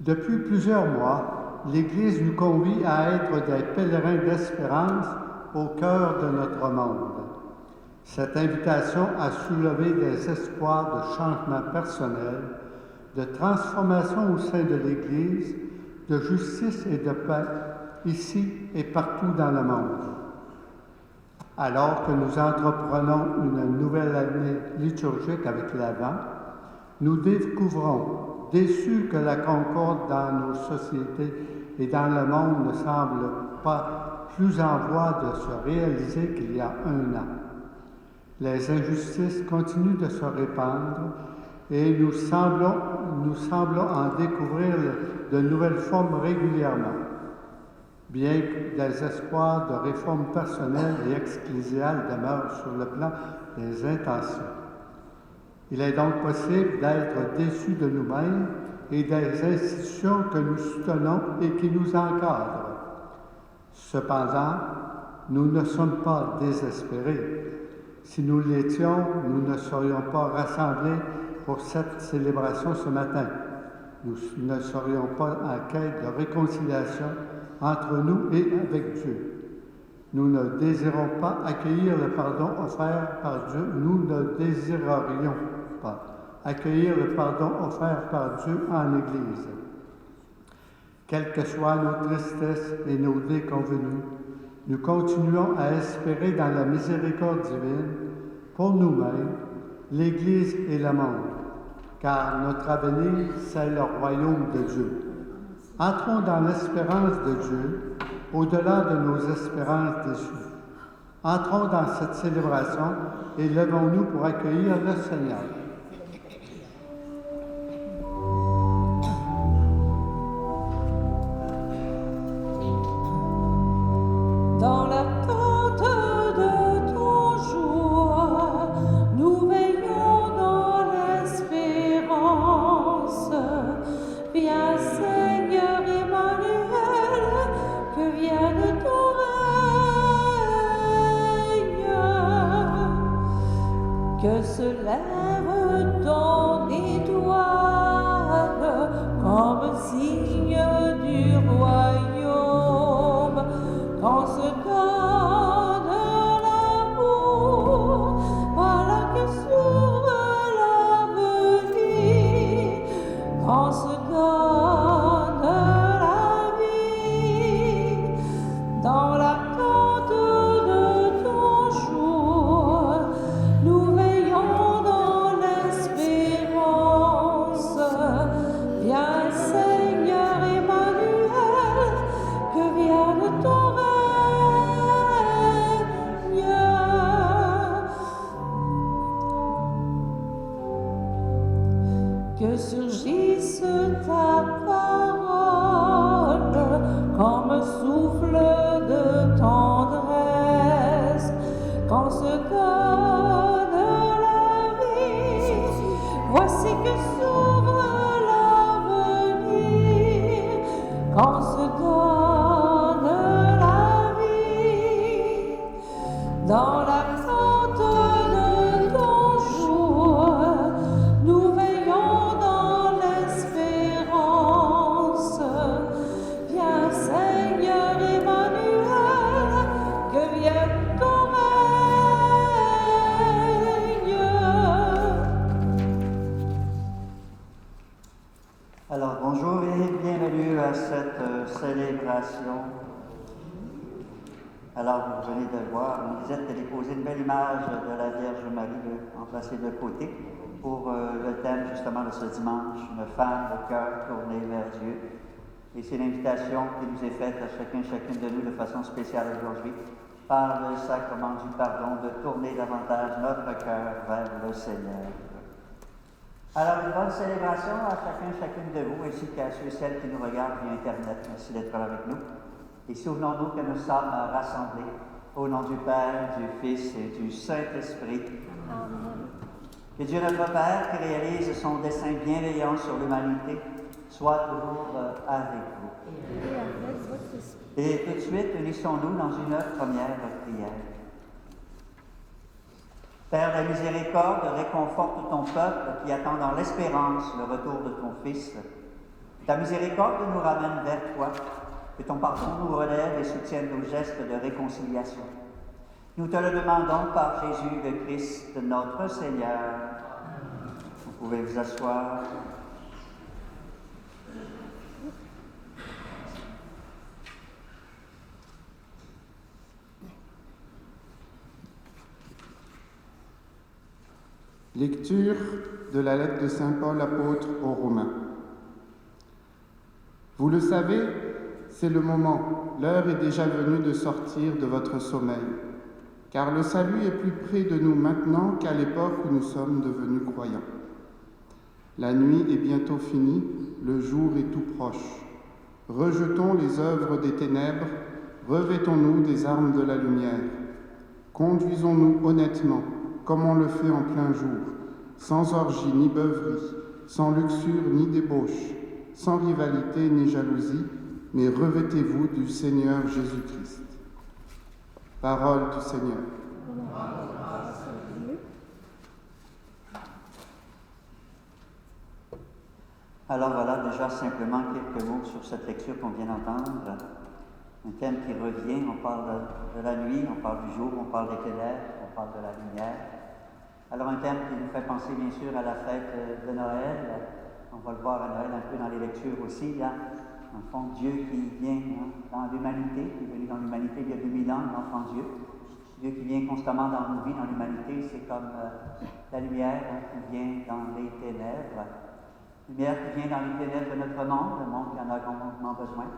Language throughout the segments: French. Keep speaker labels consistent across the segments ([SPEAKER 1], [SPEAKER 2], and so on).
[SPEAKER 1] Depuis plusieurs mois, l'Église nous convie à être des pèlerins d'espérance au cœur de notre monde. Cette invitation a soulevé des espoirs de changement personnel, de transformation au sein de l'Église, de justice et de paix, ici et partout dans le monde. Alors que nous entreprenons une nouvelle année liturgique avec l'Avent, nous découvrons, déçus que la concorde dans nos sociétés et dans le monde ne semble pas plus en voie de se réaliser qu'il y a un an. Les injustices continuent de se répandre et nous semblons en découvrir de nouvelles formes régulièrement. Bien que des espoirs de réforme personnelle et ecclésiale demeurent sur le plan des intentions. Il est donc possible d'être déçu de nous-mêmes et des institutions que nous soutenons et qui nous encadrent. Cependant, nous ne sommes pas désespérés. Si nous l'étions, nous ne serions pas rassemblés pour cette célébration ce matin. Nous ne serions pas en quête de réconciliation entre nous et avec Dieu. Nous ne désirons pas accueillir le pardon offert par Dieu. Nous ne désirerions pas accueillir le pardon offert par Dieu en Église. Quelles que soient nos tristesses et nos déconvenues, nous continuons à espérer dans la miséricorde divine pour nous-mêmes, l'Église et le monde, car notre avenir, c'est le royaume de Dieu. Entrons dans l'espérance de Dieu, au-delà de nos espérances déçues. Entrons dans cette célébration et levons-nous pour accueillir le Seigneur.
[SPEAKER 2] Dans l'attente de ton jour, nous veillons dans l'espérance. Viens, Seigneur Emmanuel, que vienne ton règne. Que se lève ton étoile comme signe du royaume. Quand se donne l'amour, voilà que s'ouvre l'avenir. Quand se donne la vie, dans l'attente de ton jour, nous veillons dans l'espérance. Viens, Seigneur Emmanuel, que vienne ton règne. Que surgisse ta parole comme souffle de tendresse, quand se donne la vie. Voici que s'ouvre l'avenir, quand se donne la vie. Dans l'attente de ton jour, nous veillons dans l'espérance. Viens, Seigneur Emmanuel, que vienne ton règne.
[SPEAKER 3] Alors bonjour et bienvenue à cette célébration. Alors vous venez de voir, Lisette a déposé une belle image de la Vierge Marie emplacée de côté pour le thème justement de ce dimanche, une femme au cœur tourné vers Dieu. Et c'est l'invitation qui nous est faite à chacune de nous de façon spéciale aujourd'hui par le sacrement du pardon de tourner davantage notre cœur vers le Seigneur. Alors, une bonne célébration à chacune de vous, ainsi qu'à ceux et celles qui nous regardent via Internet. Merci d'être là avec nous. Et souvenons-nous que nous sommes rassemblés au nom du Père, du Fils et du Saint-Esprit. Amen. Que Dieu notre Père, qui réalise son dessein bienveillant sur l'humanité, soit toujours avec vous. Et tout de suite, unissons-nous dans une première prière. Père de la miséricorde, réconforte ton peuple qui attend dans l'espérance le retour de ton Fils. Ta miséricorde nous ramène vers toi, que ton pardon nous relève et soutienne nos gestes de réconciliation. Nous te le demandons par Jésus le Christ, notre Seigneur. Vous pouvez vous asseoir.
[SPEAKER 4] Lecture de la lettre de Saint Paul apôtre aux Romains. Vous le savez, c'est le moment, l'heure est déjà venue de sortir de votre sommeil, car le salut est plus près de nous maintenant qu'à l'époque où nous sommes devenus croyants. La nuit est bientôt finie, le jour est tout proche. Rejetons les œuvres des ténèbres, revêtons-nous des armes de la lumière. Conduisons-nous honnêtement, comme on le fait en plein jour, sans orgie ni beuverie, sans luxure ni débauche, sans rivalité ni jalousie, mais revêtez-vous du Seigneur Jésus-Christ. Parole du Seigneur.
[SPEAKER 3] Alors voilà déjà simplement quelques mots sur cette lecture qu'on vient d'entendre. Un thème qui revient, on parle de la nuit, on parle du jour, on parle des ténèbres, on parle de la lumière. Alors un thème qui nous fait penser bien sûr à la fête de Noël. On va le voir à Noël un peu dans les lectures aussi. Là. En fond, Dieu qui vient dans l'humanité, qui est venu dans l'humanité il y a 2000 ans, l'enfant Dieu. Dieu qui vient constamment dans nos vies, dans l'humanité, c'est comme la lumière qui vient dans les ténèbres. Lumière qui vient dans les ténèbres de notre monde, le monde qui en a grandement besoin.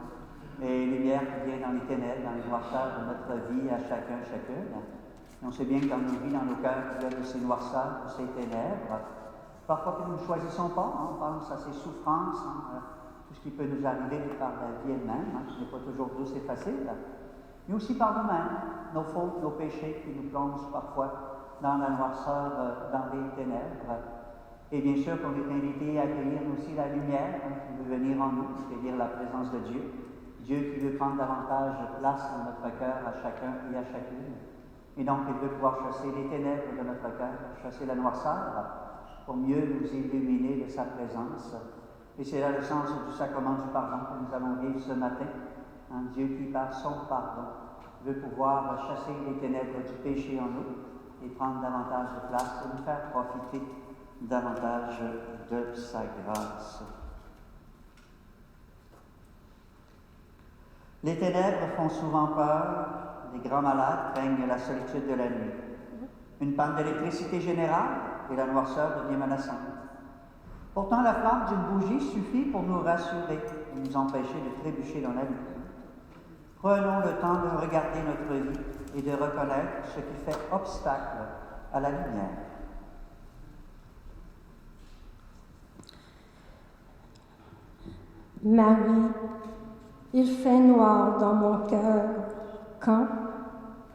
[SPEAKER 3] Et lumière qui vient dans les ténèbres, dans les noirceurs de notre vie à chacun, chacune. Et on sait bien que dans nos vies, dans nos cœurs, il y a de ces noirceurs, de ces ténèbres. Parfois que nous ne choisissons pas, on pense à ces souffrances, tout ce qui peut nous arriver par la vie elle-même, qui n'est pas toujours douce et facile. Mais aussi par nous-mêmes, nos fautes, nos péchés qui nous plongent parfois dans la noirceur, dans les ténèbres. Et bien sûr qu'on est invité à accueillir aussi la lumière qui veut venir en nous, c'est-à-dire la présence de Dieu. Dieu qui veut prendre davantage de place dans notre cœur à chacun et à chacune. Et donc il veut pouvoir chasser les ténèbres de notre cœur, chasser la noirceur, pour mieux nous illuminer de sa présence. Et c'est là le sens du sacrement du pardon que nous allons vivre ce matin. Un Dieu qui, par son pardon, veut pouvoir chasser les ténèbres du péché en nous et prendre davantage de place pour nous faire profiter davantage de sa grâce. Les ténèbres font souvent peur, les grands malades craignent la solitude de la nuit. Une panne d'électricité générale et la noirceur devient menaçante. Pourtant, la flamme d'une bougie suffit pour nous rassurer et nous empêcher de trébucher dans la nuit. Prenons le temps de regarder notre vie et de reconnaître ce qui fait obstacle à la lumière.
[SPEAKER 5] Marie, il fait noir dans mon cœur quand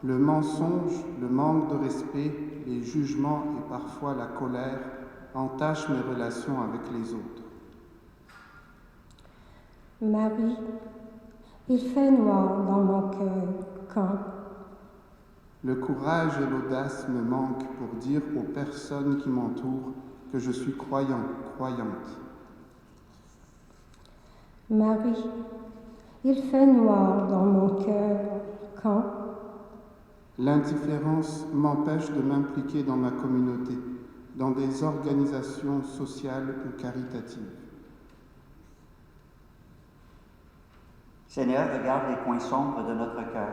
[SPEAKER 4] Le mensonge, le manque de respect, les jugements et parfois la colère entachent mes relations avec les autres.
[SPEAKER 5] Marie, il fait noir dans mon cœur quand
[SPEAKER 4] Le courage et l'audace me manquent pour dire aux personnes qui m'entourent que je suis croyant, croyante.
[SPEAKER 5] Marie, il fait noir dans mon cœur quand
[SPEAKER 4] L'indifférence m'empêche de m'impliquer dans ma communauté, dans des organisations sociales ou caritatives.
[SPEAKER 3] Seigneur, regarde les coins sombres de notre cœur,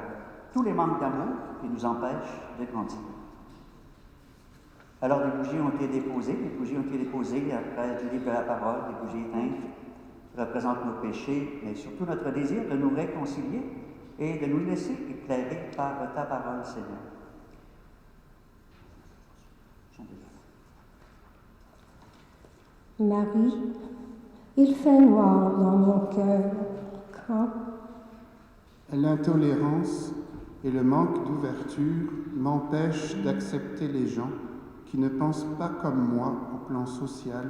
[SPEAKER 3] tous les manques d'amour qui nous empêchent de grandir. Alors des bougies ont été déposées, après du livre de la parole, des bougies éteintes qui représentent nos péchés, mais surtout notre désir de nous réconcilier et de nous laisser éclairer par ta parole, Seigneur.
[SPEAKER 5] Marie, il fait noir dans mon cœur quand
[SPEAKER 4] L'intolérance et le manque d'ouverture m'empêchent d'accepter les gens qui ne pensent pas comme moi au plan social,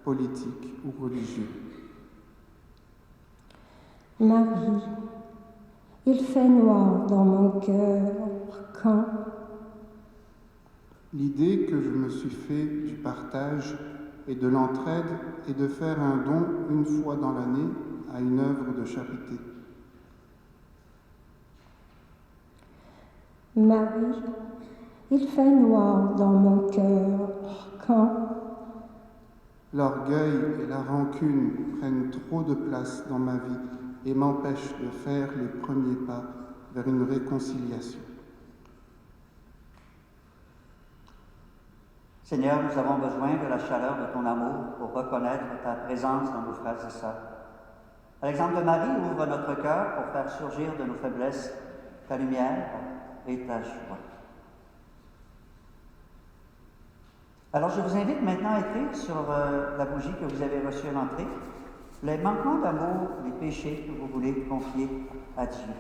[SPEAKER 4] politique ou religieux.
[SPEAKER 5] Marie, il fait noir dans mon cœur quand
[SPEAKER 4] L'idée que je me suis fait du partage et de l'entraide et de faire un don une fois dans l'année à une œuvre de charité.
[SPEAKER 5] Marie, il fait noir dans mon cœur. Quand?
[SPEAKER 4] L'orgueil et la rancune prennent trop de place dans ma vie et m'empêchent de faire les premiers pas vers une réconciliation.
[SPEAKER 3] Seigneur, nous avons besoin de la chaleur de ton amour pour reconnaître ta présence dans nos frères et sœurs. À l'exemple de Marie, ouvre notre cœur pour faire surgir de nos faiblesses ta lumière et ta joie. Alors, je vous invite maintenant à écrire sur la bougie que vous avez reçue à l'entrée les manquements d'amour, les péchés que vous voulez confier à Dieu.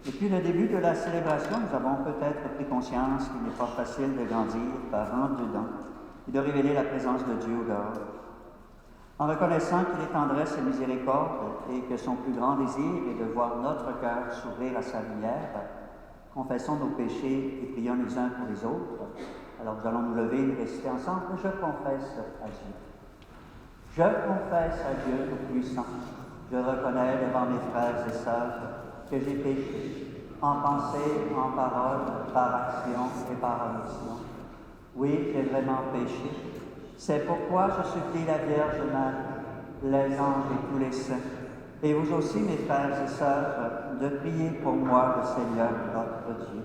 [SPEAKER 3] Depuis le début de la célébration, nous avons peut-être pris conscience qu'il n'est pas facile de grandir par en dedans et de révéler la présence de Dieu au dehors. En reconnaissant qu'il est tendresse et miséricorde et que son plus grand désir est de voir notre cœur s'ouvrir à sa lumière, confessons nos péchés et prions les uns pour les autres. Alors nous allons nous lever et réciter ensemble « Je confesse à Dieu ». Je confesse à Dieu Tout-Puissant. Je reconnais devant mes frères et sœurs que j'ai péché, en pensée, en parole, par action et par omission. Oui, j'ai vraiment péché. C'est pourquoi je supplie la Vierge Marie, les anges et tous les saints, et vous aussi, mes frères et sœurs, de prier pour moi, le Seigneur notre Dieu.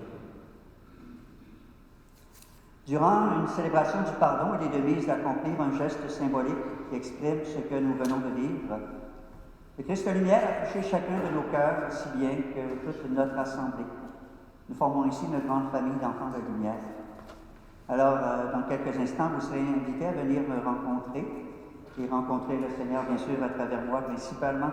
[SPEAKER 3] Durant une célébration du pardon, il est de mise d'accomplir un geste symbolique qui exprime ce que nous venons de vivre. Le Christ de lumière a touché chacun de nos cœurs, aussi bien que toute notre assemblée. Nous formons ici une grande famille d'enfants de lumière. Alors, dans quelques instants, vous serez invités à venir me rencontrer et rencontrer le Seigneur, bien sûr, à travers moi, principalement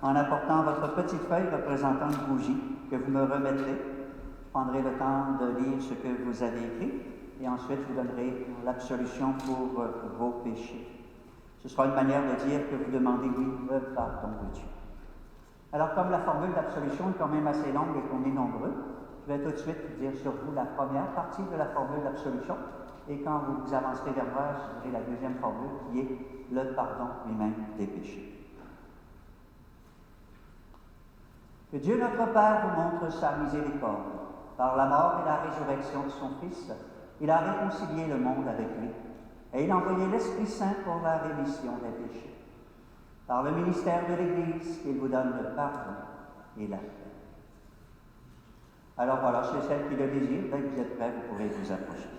[SPEAKER 3] en apportant votre petite feuille représentant une bougie que vous me remettrez. Je prendrai le temps de lire ce que vous avez écrit et ensuite vous donnerez l'absolution pour vos péchés. Ce sera une manière de dire que vous demandez, oui, le pardon de Dieu. Alors, comme la formule d'absolution est quand même assez longue et qu'on est nombreux, je vais tout de suite dire sur vous la première partie de la formule d'absolution, et quand vous avancerez vers moi, je dirai la deuxième formule qui est le pardon lui-même des péchés. Que Dieu notre Père vous montre sa miséricorde. Par la mort et la résurrection de son Fils, il a réconcilié le monde avec lui. Et il a envoyé l'Esprit Saint pour la rémission des péchés. Par le ministère de l'Église, il vous donne le pardon et la paix. Alors voilà, chez celles qui le désirent, dès que vous êtes prêts, vous pourrez vous approcher.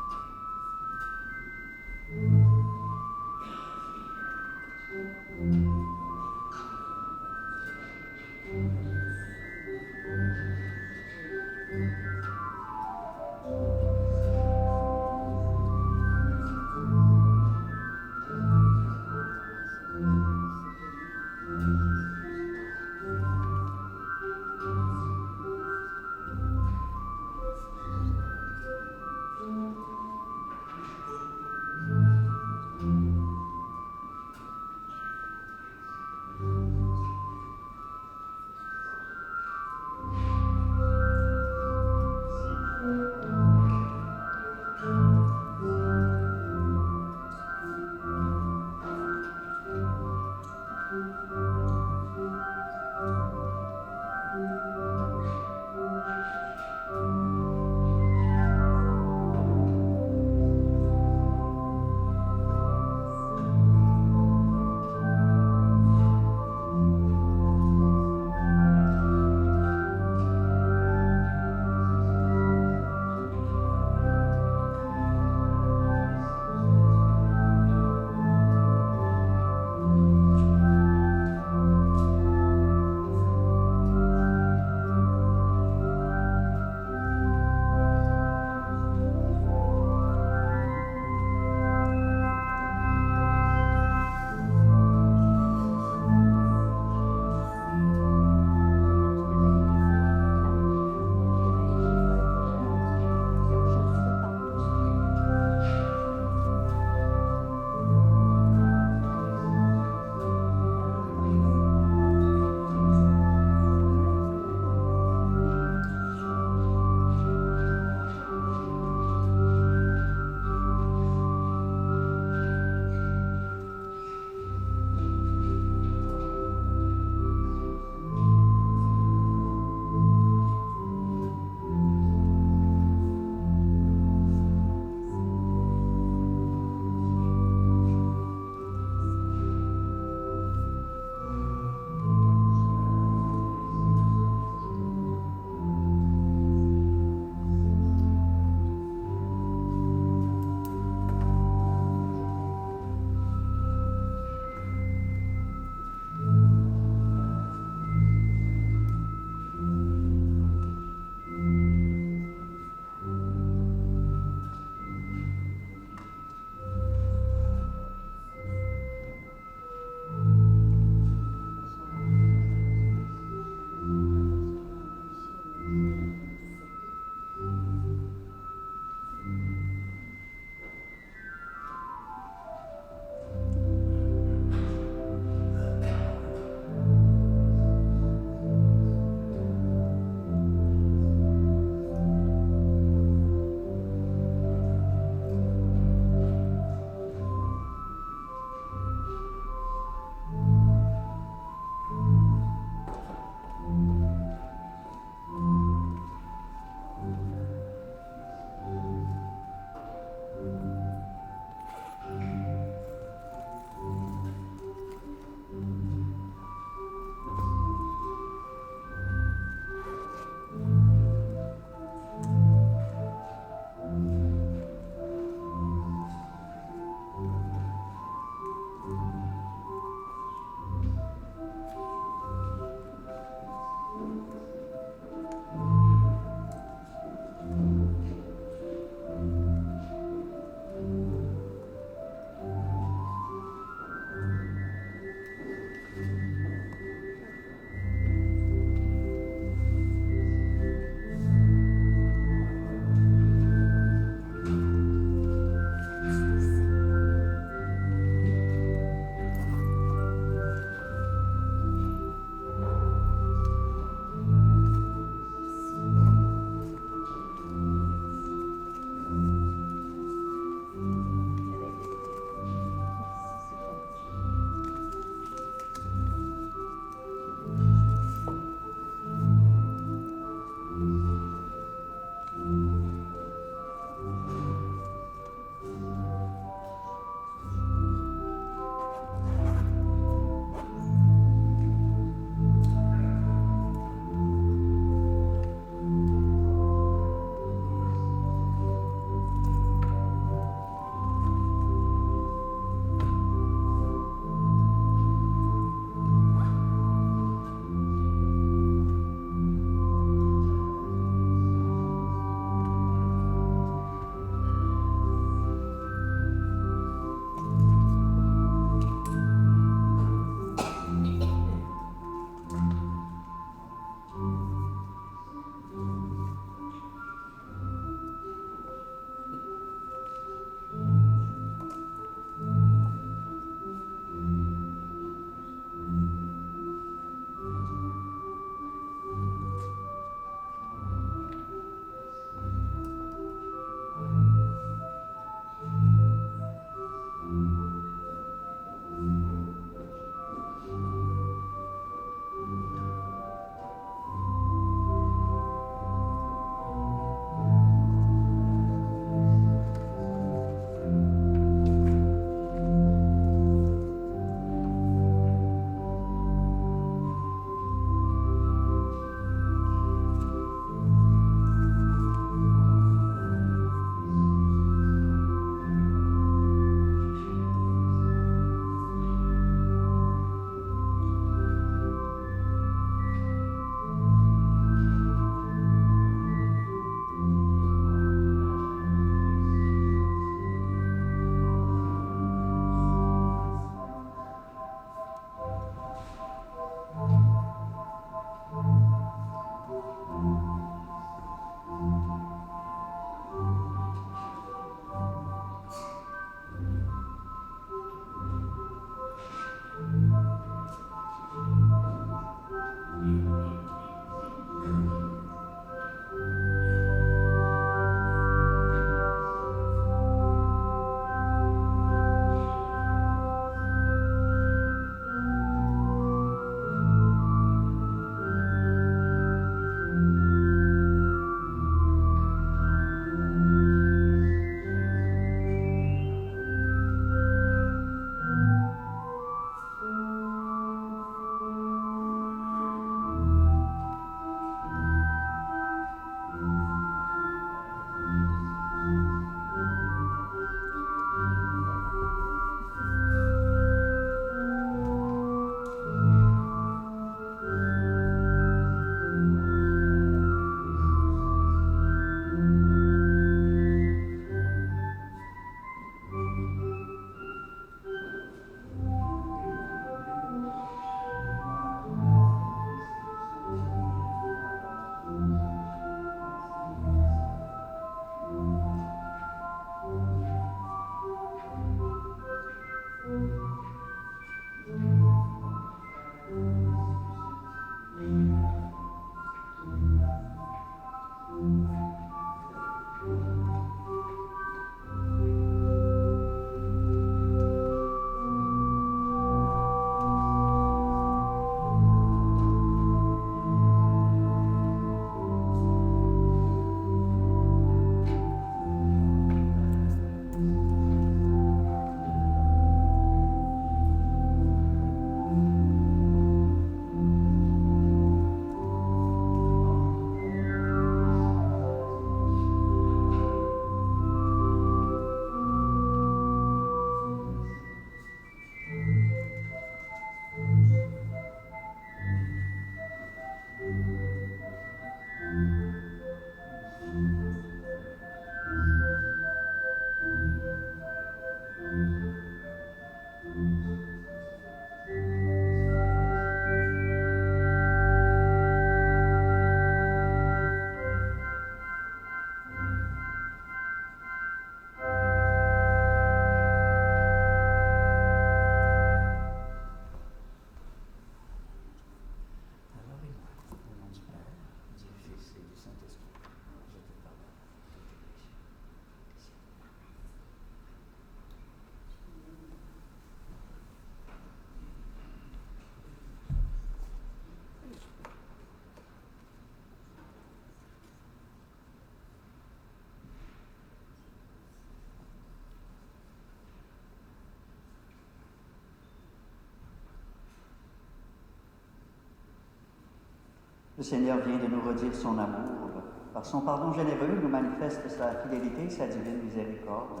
[SPEAKER 3] Le Seigneur vient de nous redire son amour. Par son pardon généreux, il nous manifeste sa fidélité et sa divine miséricorde.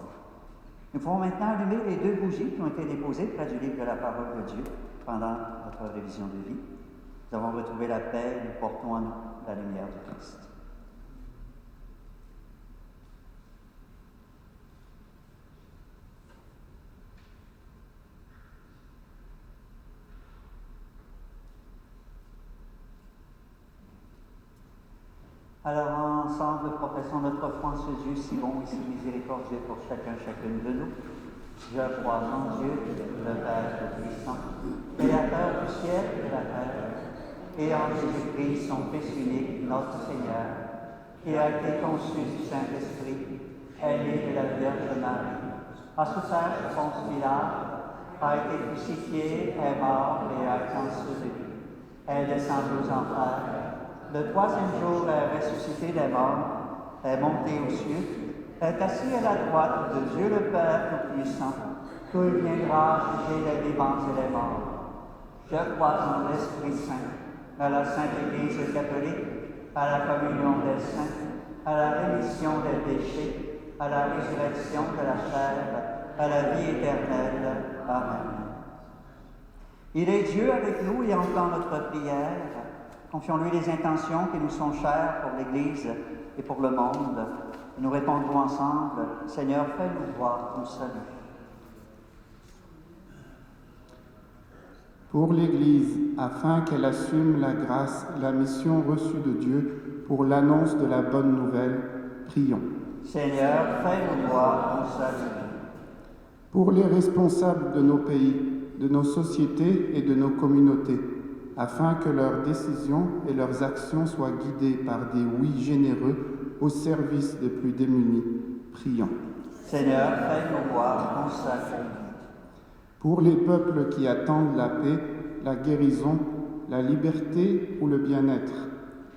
[SPEAKER 3] Nous pouvons maintenant allumer les 2 bougies qui ont été déposées près du livre de la parole de Dieu pendant notre révision de vie. Nous avons retrouvé la paix, nous portons en nous la lumière du Christ. Alors ensemble, professons notre foi en ce Dieu si bon et si miséricordieux pour chacune de nous. Je crois en Dieu, le Père Tout-Puissant, Créateur du ciel et de la terre, et en Jésus-Christ, son Fils unique, notre Seigneur, qui a été conçu du Saint-Esprit, est né de la Vierge Marie, a souffert de Ponce Pilate, a été crucifié, est mort et a été enseveli, est descendu aux enfers. Le 3e jour est ressuscité des morts, est monté aux cieux, est assis à la droite de Dieu le Père Tout-Puissant, qu'il viendra juger les vivants et les morts. Je crois en l'Esprit Saint, à la Sainte Église catholique, à la communion des saints, à la rémission des péchés, à la résurrection de la chair, à la vie éternelle. Amen. Il est Dieu avec nous et entend notre prière. Confions-lui les intentions qui nous sont chères pour l'Église et pour le monde. Et nous répondrons ensemble, Seigneur, fais-nous voir ton salut.
[SPEAKER 4] Pour l'Église, afin qu'elle assume la grâce et la mission reçue de Dieu pour l'annonce de la bonne nouvelle, prions.
[SPEAKER 3] Seigneur, fais-nous voir ton salut.
[SPEAKER 4] Pour les responsables de nos pays, de nos sociétés et de nos communautés, afin que leurs décisions et leurs actions soient guidées par des oui généreux au service des plus démunis. Prions.
[SPEAKER 3] Seigneur, fais-nous voir ton salut.
[SPEAKER 4] Pour les peuples qui attendent la paix, la guérison, la liberté ou le bien-être,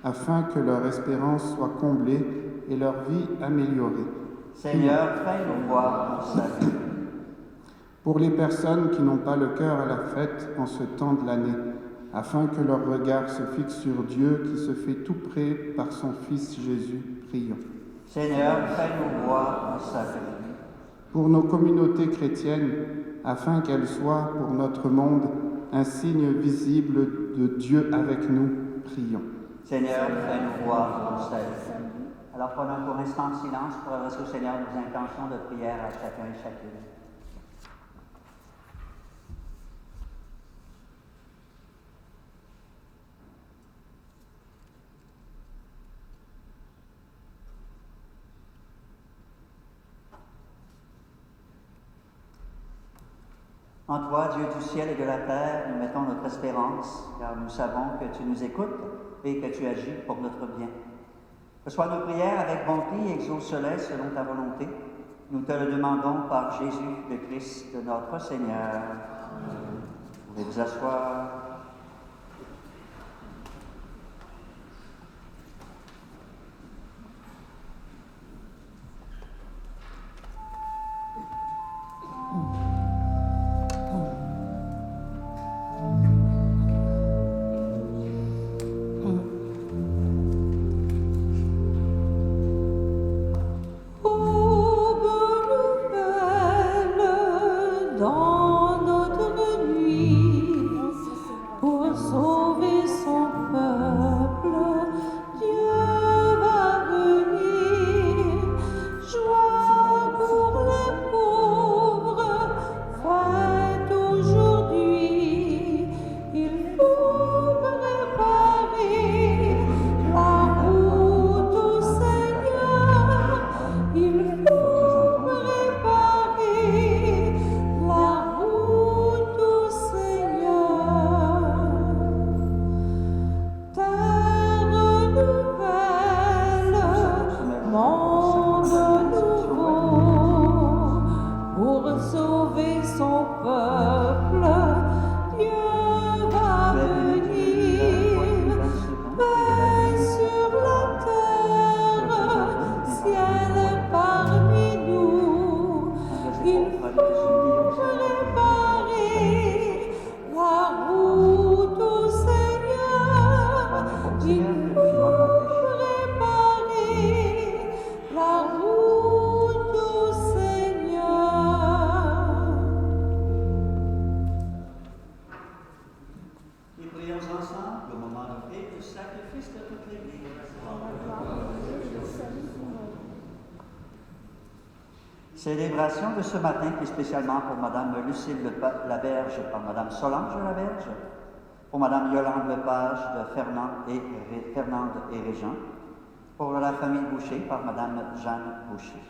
[SPEAKER 4] afin que leur espérance soit comblée et leur vie améliorée.
[SPEAKER 3] Seigneur, fais-nous voir ton salut.
[SPEAKER 4] Pour les personnes qui n'ont pas le cœur à la fête en ce temps de l'année, afin que leur regard se fixe sur Dieu qui se fait tout près par son Fils Jésus, prions.
[SPEAKER 3] Seigneur, fais-nous voir ton salut.
[SPEAKER 4] Pour nos communautés chrétiennes, afin qu'elles soient pour notre monde un signe visible de Dieu avec nous, prions.
[SPEAKER 3] Seigneur, fais-nous voir ton salut. Alors prenons un court instant de silence pour adresser au Seigneur nos intentions de prière à chacun et chacune. En toi, Dieu du ciel et de la terre, nous mettons notre espérance, car nous savons que tu nous écoutes et que tu agis pour notre bien. Reçois nos prières avec bonté et exauce-les selon ta volonté. Nous te le demandons par Jésus, le Christ, notre Seigneur. Vous pouvez vous asseoir. Célébration de ce matin qui est spécialement pour Mme Lucille Laberge par Mme Solange Laberge, pour Mme Yolande Lepage de Fernande et Régent, pour la famille Boucher par Mme Jeanne Boucher.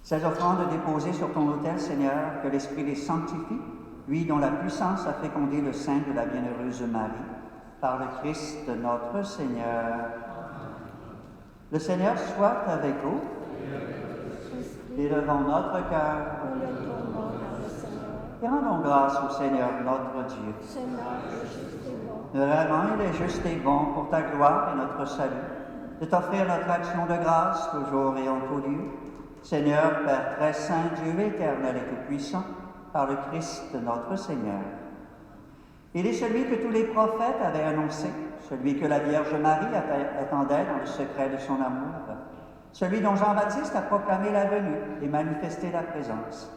[SPEAKER 3] Ces offrandes déposées sur ton autel, Seigneur, que l'Esprit les sanctifie, lui dont la puissance a fécondé le sein de la bienheureuse Marie, par le Christ notre Seigneur. Le Seigneur soit avec vous. Élevons notre cœur et rendons grâce au Seigneur notre Dieu. Vraiment, il est juste et bon pour ta gloire et notre salut de t'offrir notre action de grâce toujours et en tout lieu. Seigneur, Père très saint, Dieu éternel et tout-puissant, par le Christ notre Seigneur. Il est celui que tous les prophètes avaient annoncé, celui que la Vierge Marie attendait dans le secret de son amour, celui dont Jean-Baptiste a proclamé la venue et manifesté la présence.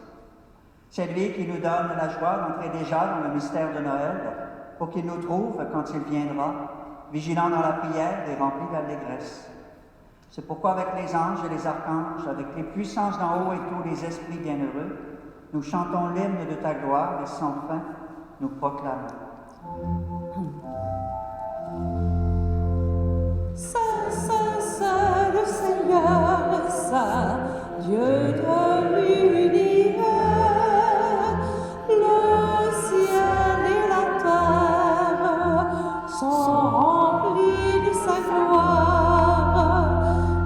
[SPEAKER 3] C'est lui qui nous donne la joie d'entrer déjà dans le mystère de Noël, pour qu'il nous trouve quand il viendra, vigilants dans la prière et remplis d'allégresse. C'est pourquoi avec les anges et les archanges, avec les puissances d'en haut et tous les esprits bienheureux, nous chantons l'hymne de ta gloire et sans fin nous proclamons.
[SPEAKER 2] Saint, Saint, Saint, le Seigneur, Saint, Dieu de l'univers, le ciel et la terre sont remplis de sa gloire.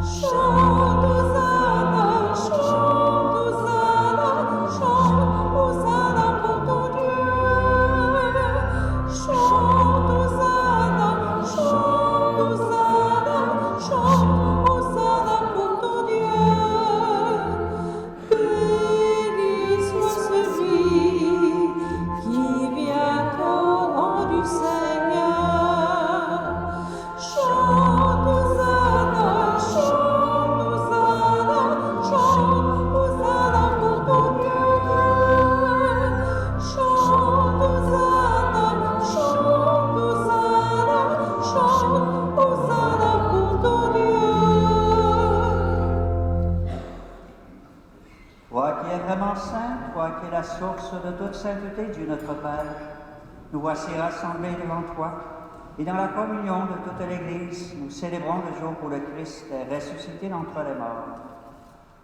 [SPEAKER 2] Chante Hosanna, chante Hosanna, chante Hosanna pour ton Dieu. Chante Hosanna, chante Hosanna, chante Hosanna pour ton Dieu. Béni soit celui qui vient au nom du Seigneur. Chante Hosanna, chante Hosanna, chante Hosanna pour ton Dieu. Chante Hosanna, chante Hosanna, chante Hosanna pour ton Dieu.
[SPEAKER 3] Toi qui es vraiment saint, toi qui es la source de toute sainteté, Dieu notre Père, nous voici rassemblés devant toi, et dans la communion de toute l'Église, nous célébrons le jour où le Christ est ressuscité d'entre les morts.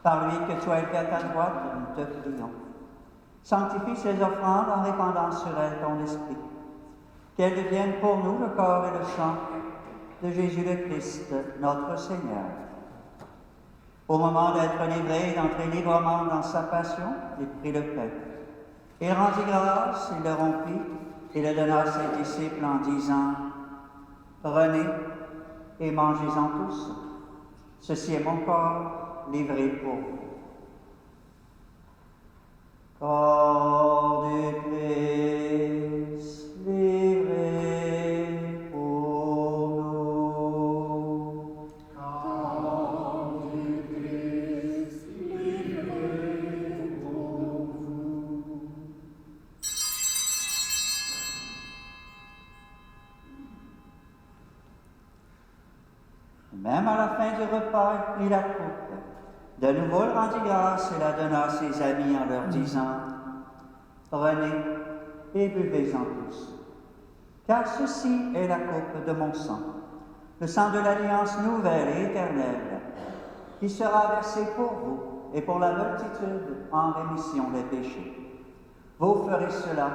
[SPEAKER 3] Par lui que tu as été à ta droite, nous te prions. Sanctifie ces offrandes en répandant sur elles ton esprit, qu'elles deviennent pour nous le corps et le sang de Jésus le Christ, notre Seigneur. Au moment d'être livré et d'entrer librement dans sa passion, il prit le pain. Il rendit grâce, il le rompit, et le donna à ses disciples en disant « Prenez et mangez-en tous. Ceci est mon corps livré pour vous. » Corps du Christ livré pour nous. Corps du Christ livré pour vous. Même à la fin du repas, il prit la coupe. De nouveau, il rendit grâce et la donna à ses amis en leur disant « Prenez et buvez-en tous, car ceci est la coupe de mon sang, le sang de l'alliance nouvelle et éternelle, qui sera versé pour vous et pour la multitude en rémission des péchés. Vous ferez cela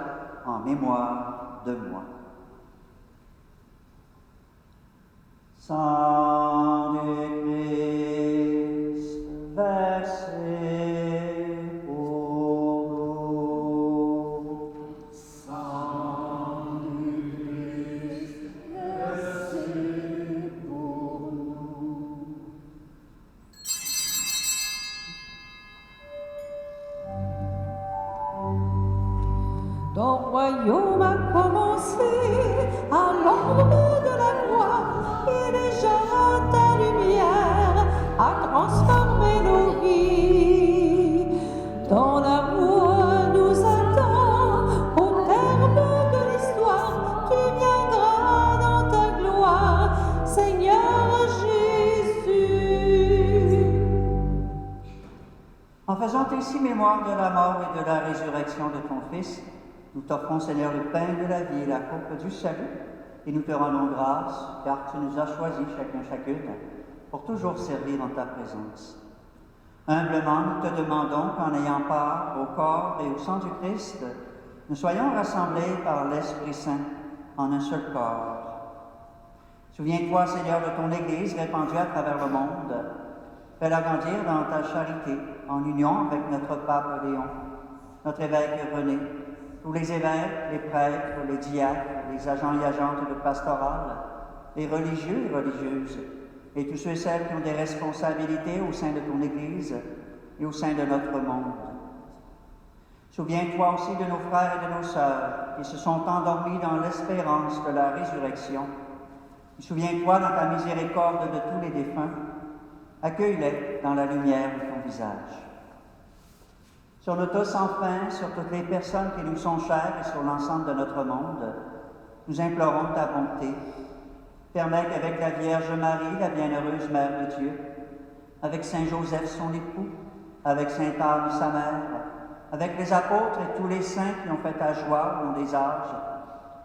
[SPEAKER 3] en mémoire de moi. » Sang du Christ versé pour nous. Sang du Christ versé pour nous.
[SPEAKER 2] Ton royaume a commencé à l'ombre de la gloire, et déjà ta lumière a transformé nos vies. Ton amour nous attend au terme de l'histoire, tu viendras dans ta gloire, Seigneur.
[SPEAKER 3] ainsi mémoire de la mort et de la résurrection de ton Fils, nous t'offrons, Seigneur, le pain de la vie et la coupe du salut, et nous te rendons grâce, car tu nous as choisis, chacune, pour toujours servir en ta présence. Humblement, nous te demandons qu'en ayant part au corps et au sang du Christ, nous soyons rassemblés par l'Esprit Saint en un seul corps. Souviens-toi, Seigneur, de ton Église répandue à travers le monde. Fais-la grandir dans ta charité, en union avec notre pape Léon, notre évêque René, tous les évêques, les prêtres, les diacres, les agents et agentes de pastoral, les religieux et religieuses, et tous ceux et celles qui ont des responsabilités au sein de ton Église et au sein de notre monde. Souviens-toi aussi de nos frères et de nos sœurs qui se sont endormis dans l'espérance de la résurrection. Et souviens-toi dans ta miséricorde de tous les défunts. Accueille-les dans la lumière de ton visage. Sur nous tous enfin, sur toutes les personnes qui nous sont chères et sur l'ensemble de notre monde, nous implorons ta bonté. Permets qu'avec la Vierge Marie, la bienheureuse Mère de Dieu, avec Saint Joseph son époux, avec Sainte Anne sa mère, avec les apôtres et tous les saints qui ont fait ta joie au long des âges,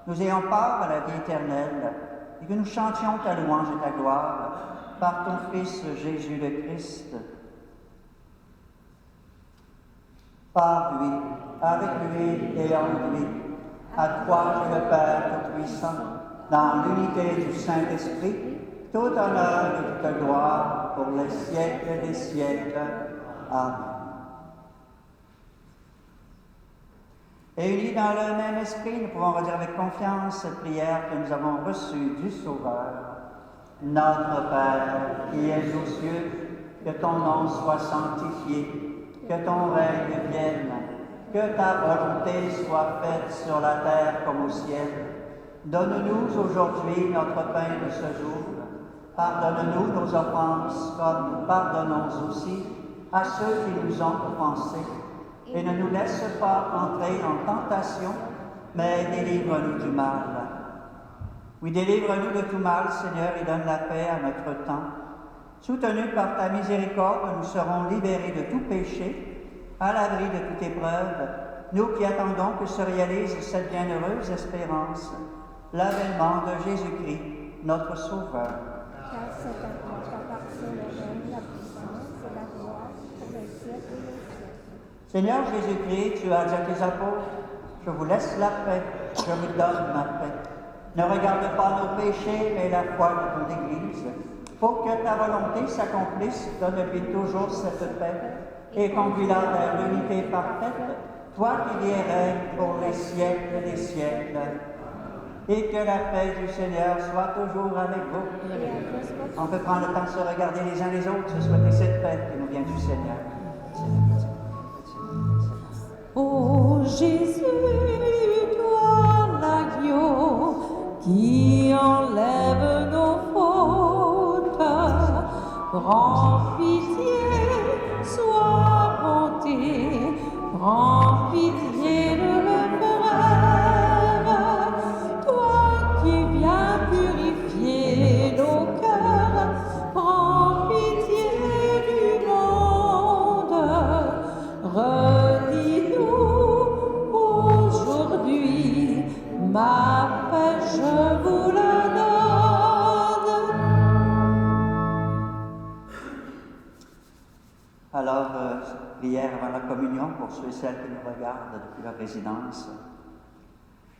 [SPEAKER 3] nous ayons part à la vie éternelle et que nous chantions ta louange et ta gloire par ton Fils Jésus le Christ. Par lui, avec lui et en lui, à toi et le Père Tout-Puissant, dans l'unité du Saint-Esprit, tout honneur et toute gloire pour les siècles des siècles. Amen. Et unis dans le même esprit, nous pouvons redire avec confiance cette prière que nous avons reçue du Sauveur. Notre Père, qui es aux cieux, que ton nom soit sanctifié, que ton règne vienne, que ta volonté soit faite sur la terre comme au ciel. Donne-nous aujourd'hui notre pain de ce jour. Pardonne-nous nos offenses, comme nous pardonnons aussi à ceux qui nous ont offensés. Et ne nous laisse pas entrer en tentation, mais délivre-nous du mal. Oui, délivre-nous de tout mal, Seigneur, et donne la paix à notre temps. Soutenus par ta miséricorde, nous serons libérés de tout péché, à l'abri de toute épreuve, nous qui attendons que se réalise cette bienheureuse espérance, l'avènement de Jésus-Christ, notre Sauveur.
[SPEAKER 5] Car c'est à toi qu'appartient le règne, la puissance et la gloire pour les siècles et les siècles.
[SPEAKER 3] Seigneur Jésus-Christ, tu as dit à tes apôtres, je vous laisse la paix, je vous donne ma paix. Ne regarde pas nos péchés, mais la foi de ton Église. Pour que ta volonté s'accomplisse, donne-lui toujours cette paix et conduis-la vers l'unité parfaite, toi qui vis et règnes pour les siècles des siècles. Et que la paix du Seigneur soit toujours avec vous. On peut prendre le temps de se regarder les uns les autres, se souhaiter cette paix qui nous vient du Seigneur.
[SPEAKER 2] Ô Jésus, toi l'agneau qui enlève nos fautes, prends pitié, sois bonté, prends pitié de nos frères, toi qui viens purifier nos cœurs, prends pitié du monde. Redis-nous aujourd'hui, ma paix je vous la donne.
[SPEAKER 3] Alors, prière avant la communion pour ceux et celles qui nous regardent depuis leur résidence.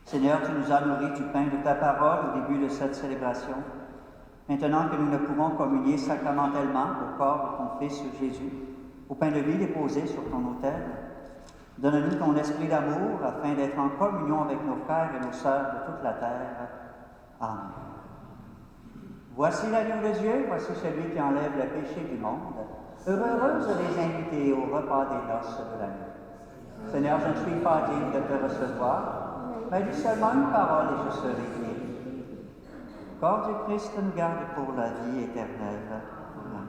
[SPEAKER 3] Seigneur, tu nous as nourris du pain de ta parole au début de cette célébration. Maintenant que nous ne pouvons communier sacramentellement au corps de ton Fils Jésus, au pain de vie déposé sur ton autel, donne-nous ton esprit d'amour afin d'être en communion avec nos frères et nos sœurs de toute la terre. Amen. Voici l'agneau de Dieu, voici celui qui enlève le péché du monde. Heureuse les invités au repas des noces de l'agneau. Seigneur, je ne suis pas digne de te recevoir, mais dis seulement une parole et je serai guéri. Le corps du Christ nous garde pour la vie éternelle. Amen.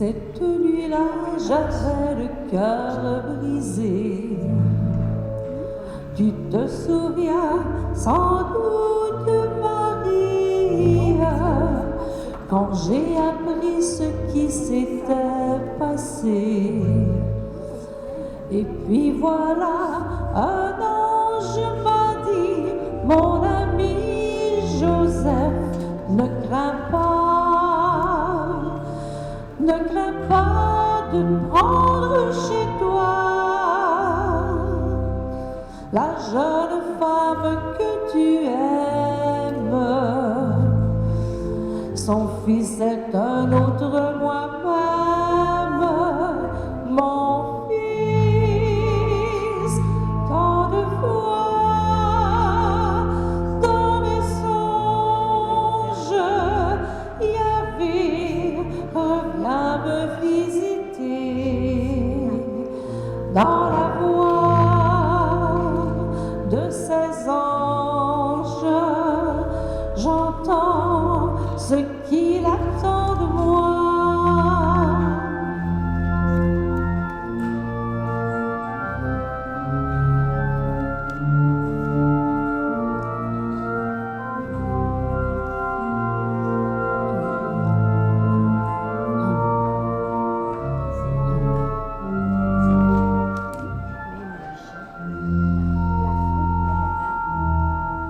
[SPEAKER 2] Cette nuit-là, j'avais le cœur brisé. Tu te souviens sans doute, Marie, quand j'ai appris ce qui s'était passé. Et puis voilà, un ange m'a dit, mon ami Joseph, ne crains pas de prendre chez toi la jeune femme que tu aimes. Son fils est un autre moi-même, mon fils. Tant de fois dans mes songes, Yahvé revient me visiter dans la voix de ces anges. J'entends ce qu'il attend de moi.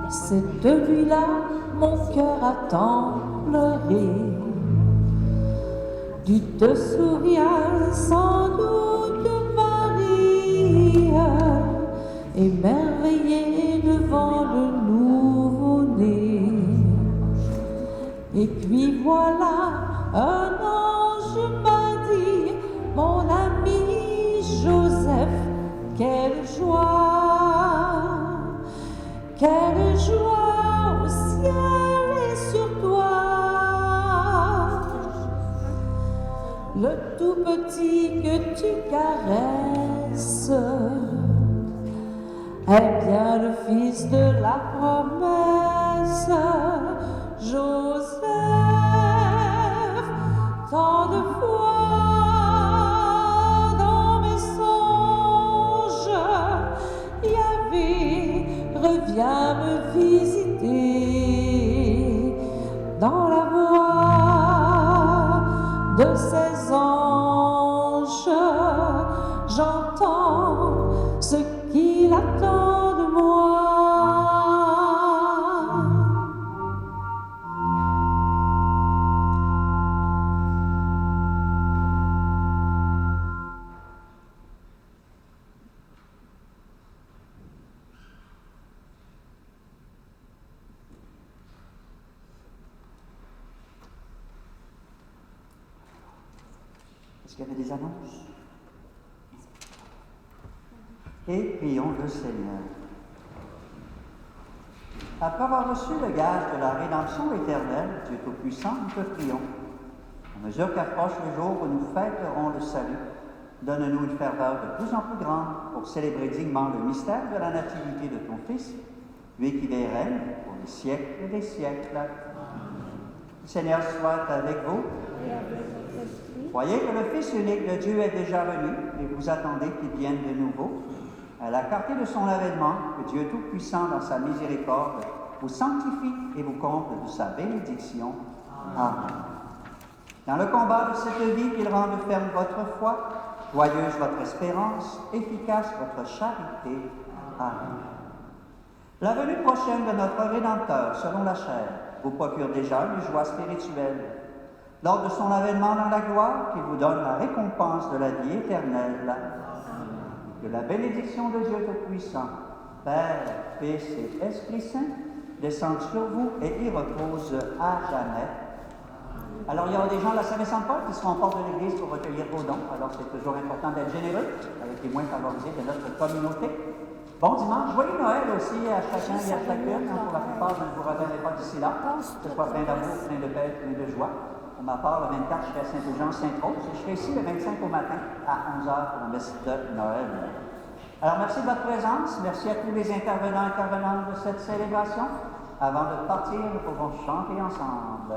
[SPEAKER 2] Cette nuit-là, mon cœur a tant pleuré. Tu te souviens sans doute, Marie, émerveillée devant le nouveau-né. Et puis voilà, un ange m'a dit, mon ami Joseph, quelle joie au ciel et sur toi. Le tout petit que tu caresses est bien le fils de la promesse, Joseph. Tant de fois dans mes songes, Yahvé revient me visiter dans la voix de ces anges. J'entends ce qu'il attend de moi.
[SPEAKER 3] Est-ce qu'il y avait des annonces? Et prions le Seigneur. Après avoir reçu le gage de la rédemption éternelle, Dieu Tout-Puissant, nous te prions. À mesure qu'approche le jour où nous fêterons le salut, donne-nous une ferveur de plus en plus grande pour célébrer dignement le mystère de la nativité de ton Fils, lui qui vit et règne pour les siècles des siècles. Le Seigneur soit avec vous. Croyez que le Fils unique de Dieu est déjà venu et vous attendez qu'il vienne de nouveau. À la clarté de son avènement, que Dieu Tout-Puissant, dans sa miséricorde, vous sanctifie et vous comble de sa bénédiction. Amen. Dans le combat de cette vie, qu'il rende ferme votre foi, joyeuse votre espérance, efficace votre charité. Amen. La venue prochaine de notre Rédempteur, selon la chair, vous procure déjà une joie spirituelle. Lors de son avènement dans la gloire, qu'il vous donne la récompense de la vie éternelle. Que la bénédiction de Dieu Tout-Puissant, Père, Fils et Esprit Saint, descende sur vous et y repose à jamais. Alors, il y aura des gens de la Saint-Vincent-de-Paul qui seront en porte de l'Église pour recueillir vos dons. Alors, c'est toujours important d'être généreux avec les moins favorisés de notre communauté. Bon dimanche, joyeux Noël aussi à chacun et à chacune. Pour la plupart, je ne vous reverrai pas d'ici là. Que ce soit plein d'amour, plein de paix, plein de joie. Pour ma part, le 24, je serai à Saint-Eugène-Sainte-Rose. Et je serai ici le 25 au matin à 11h pour la messe de Noël. Alors, merci de votre présence. Merci à tous les intervenants et intervenantes de cette célébration. Avant de partir, nous pouvons chanter ensemble.